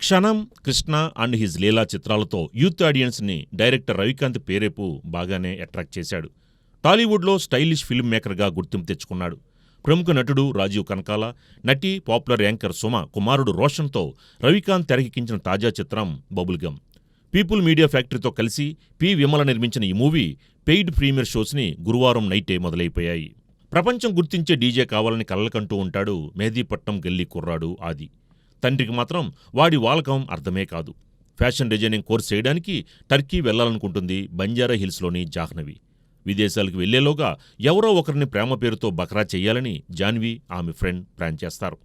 క్షణం, Krishna and his లీలా చిత్రాలతో youth ఆడియన్స్ని డైరెక్టర్ రవికాంత్ పేరేపు బాగానే అట్రాక్ట్ చేశాడు. టాలీవుడ్లో స్టైలిష్ ఫిల్మ్ మేకర్గా గుర్తింపు తెచ్చుకున్నాడు. ప్రముఖ నటుడు రాజీవ్ కనకాల, నటి పాపులర్ యాంకర్ సుమ కుమారుడు రోషన్తో రవికాంత్ తెరకెక్కించిన తాజా చిత్రం బబుల్గమ్. పీపుల్ మీడియా ఫ్యాక్టరీతో కలిసి పి. విమల నిర్మించిన ఈ మూవీ పెయిడ్ ప్రీమియర్ షోస్ని గురువారం నైటే మొదలైపోయాయి. ప్రపంచం గుర్తించే డీజే కావాలని కలలకంటూ ఉంటాడు మెహదీపట్నం గల్లీ కుర్రాడు ఆది. తండ్రికి మాత్రం వాడి వాలకం అర్థమే కాదు. ఫ్యాషన్ డిజైనింగ్ కోర్స్ చేయడానికి టర్కీ వెళ్లాలనుకుంటుంది బంజారా హిల్స్లోని జాహ్నవి. విదేశాలకు వెళ్లేలోగా ఎవరో ఒకరిని ప్రేమ పేరుతో బకరా చెయ్యాలని జాన్వి ఆమె ఫ్రెండ్ ప్లాన్ చేస్తారు.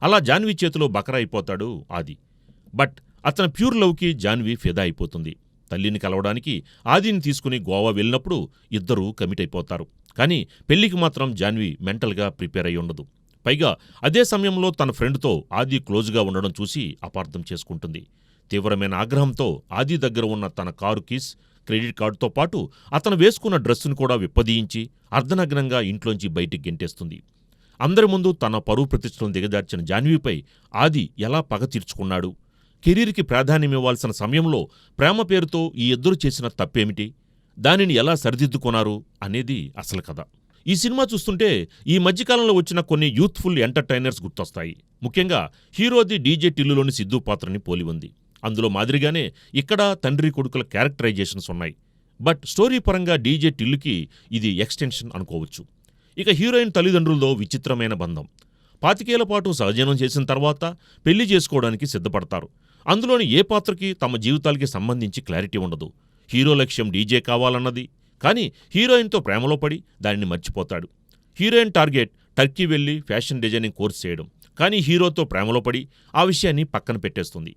అలా జాన్వి చేతిలో బకరా అయిపోతాడు ఆది. బట్ అతని ప్యూర్ లవ్కి జాన్వి ఫిదా అయిపోతుంది. తల్లిని కలవడానికి ఆదిని తీసుకుని గోవా వెళ్ళినప్పుడు ఇద్దరూ కమిట్ అయిపోతారు. కానీ పెళ్లికి మాత్రం జాన్వి మెంటల్గా ప్రిపేర్ అయి ఉండదు. పైగా అదే సమయంలో తన ఫ్రెండ్తో ఆది క్లోజ్గా ఉండడం చూసి అపార్థం చేసుకుంటుంది. తీవ్రమైన ఆగ్రహంతో ఆది దగ్గర ఉన్న తన కారు కీస్, క్రెడిట్ కార్డుతో పాటు అతను వేసుకున్న డ్రెస్సును కూడా విప్పదీయించి అర్ధనగ్నంగా ఇంట్లోంచి బయటికి గెంటేస్తుంది. అందరి ముందు తన పరువు ప్రతిష్టలను దిగజార్చిన జాన్వీపై ఆది ఎలా పగ తీర్చుకున్నాడు? కెరీర్కి ప్రాధాన్యమివ్వాల్సిన సమయంలో ప్రేమ పేరుతో ఈ ఇద్దరు చేసిన తప్పేమిటి? దానిని ఎలా సరిదిద్దుకున్నారు అనేది అసలు కథ. ఈ సినిమా చూస్తుంటే ఈ మధ్యకాలంలో వచ్చిన కొన్ని యూత్ఫుల్ ఎంటర్టైనర్స్ గుర్తొస్తాయి. ముఖ్యంగా హీరోది డీజే టిల్లులోని సిద్ధు పాత్రని పోలి ఉంది. అందులో మాదిరిగానే ఇక్కడ తండ్రి కొడుకుల క్యారెక్టరైజేషన్స్ ఉన్నాయి. బట్ స్టోరీ పరంగా డీజే టిల్లుకి ఇది ఎక్స్టెన్షన్ అనుకోవచ్చు. ఇక హీరోయిన్ తల్లిదండ్రులతో విచిత్రమైన బంధం. 25 ఏళ్ల పాటు సహజీవనం చేసిన తర్వాత పెళ్లి చేసుకోవడానికి సిద్ధపడతారు. అందులోని ఏ పాత్రకి తమ జీవితాలకి సంబంధించి క్లారిటీ ఉండదు. హీరో లక్ష్యం డీజే కావాలన్నది. కానీ హీరోయిన్తో ప్రేమలో పడి దానిని మర్చిపోతాడు. హీరోయిన్ టార్గెట్ టర్కీ వెళ్లి ఫ్యాషన్ డిజైనింగ్ కోర్స్ చేయడం. కానీ హీరోతో ప్రేమలో పడి ఆ విషయాన్ని పక్కన పెట్టేస్తుంది.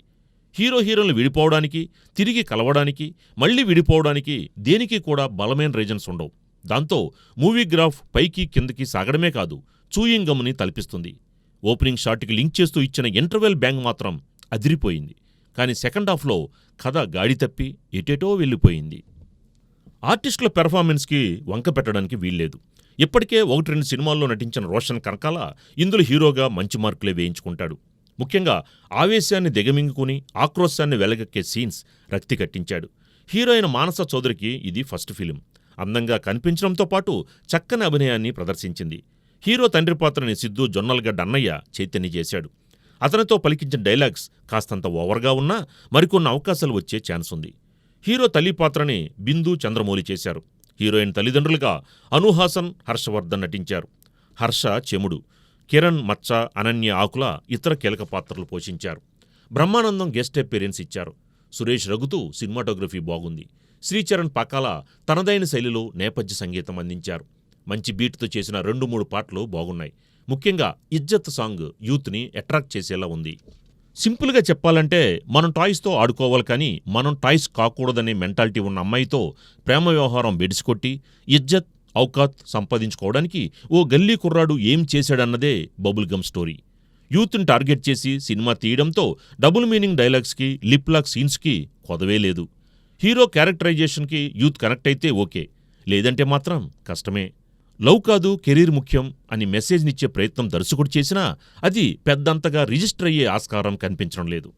హీరోయిన్లు విడిపోవడానికి, తిరిగి కలవడానికి, మళ్లీ విడిపోవడానికి దేనికి కూడా బలమైన రీజన్స్ ఉండవు. దాంతో మూవీ గ్రాఫ్ పైకి కిందకి సాగడమే కాదు, చూయింగ్ గమ్ని తలపిస్తుంది. ఓపెనింగ్ షాట్కి లింక్ చేస్తూ ఇచ్చిన ఇంటర్వెల్ బ్యాంగ్ మాత్రం అదిరిపోయింది. కానీ సెకండ్ హాఫ్లో కథ గాడి తప్పి ఎటేటో వెళ్ళిపోయింది. ఆర్టిస్టుల పెర్ఫార్మెన్స్కి వంక పెట్టడానికి వీల్లేదు. ఇప్పటికే 1-2 సినిమాల్లో నటించిన రోషన్ కనకాల ఇందులో హీరోగా మంచి మార్కులే వేయించుకుంటాడు. ముఖ్యంగా ఆవేశాన్ని దిగమింగుకుని ఆక్రోశాన్ని వెలగక్కే సీన్స్ రక్తి కట్టించాడు. హీరోయిన్ మానస చౌదరికి ఇది ఫస్ట్ ఫిలిం. అందంగా కనిపించడంతో పాటు చక్కని అభినయాన్ని ప్రదర్శించింది. హీరో తండ్రి పాత్రని సిద్ధు జొన్నలగడ్డ అన్నయ్య చైతన్య చేశాడు. అతనితో పలికించిన డైలాగ్స్ కాస్తంత ఓవర్గా ఉన్నా మరికొన్ని అవకాశాలు వచ్చే ఛాన్స్ ఉంది. హీరో తల్లి పాత్రని బిందు చంద్రమౌళి చేశారు. హీరోయిన్ తల్లిదండ్రులుగా అనుహాసన్, హర్షవర్ధన్ నటించారు. హర్ష చెముడు, కిరణ్ మచ్చ, అనన్య ఆకుల ఇతర కీలక పాత్రలు పోషించారు. బ్రహ్మానందం గెస్ట్ అపీరెన్స్ ఇచ్చారు. సురేష్ రఘుతూ సినిమాటోగ్రఫీ బాగుంది. శ్రీచరణ్ పాకాల తనదైన శైలిలో నేపథ్య సంగీతం అందించారు. మంచి బీట్తో చేసిన 2-3 పాటలు బాగున్నాయి. ముఖ్యంగా ఇజ్జత్ సాంగ్ యూత్ని అట్రాక్ట్ చేసేలా ఉంది. సింపుల్గా చెప్పాలంటే మనం టాయ్స్తో ఆడుకోవాలి కానీ మనం టాయ్స్ కాకూడదనే మెంటాలిటీ ఉన్న అమ్మాయితో ప్రేమ వ్యవహారం బెడిసికొట్టి ఇజ్జత్, ఔకాత్ సంపాదించుకోవడానికి ఓ గల్లీ కుర్రాడు ఏం చేశాడన్నదే బబుల్గమ్ స్టోరీ. యూత్ని టార్గెట్ చేసి సినిమా తీయడంతో డబుల్ మీనింగ్ డైలాగ్స్కి, లిప్ లాక్ సీన్స్కి కొదవే లేదు. హీరో క్యారెక్టరైజేషన్కి యూత్ కనెక్ట్ అయితే ఓకే, లేదంటే మాత్రం కష్టమే. లవ్ కాదు కెరీర్ ముఖ్యం అని మెసేజ్నిచ్చే ప్రయత్నం దర్శకుడు చేసినా అది పెద్దంతగా రిజిస్టర్ అయ్యే ఆస్కారం కనిపించడం లేదు.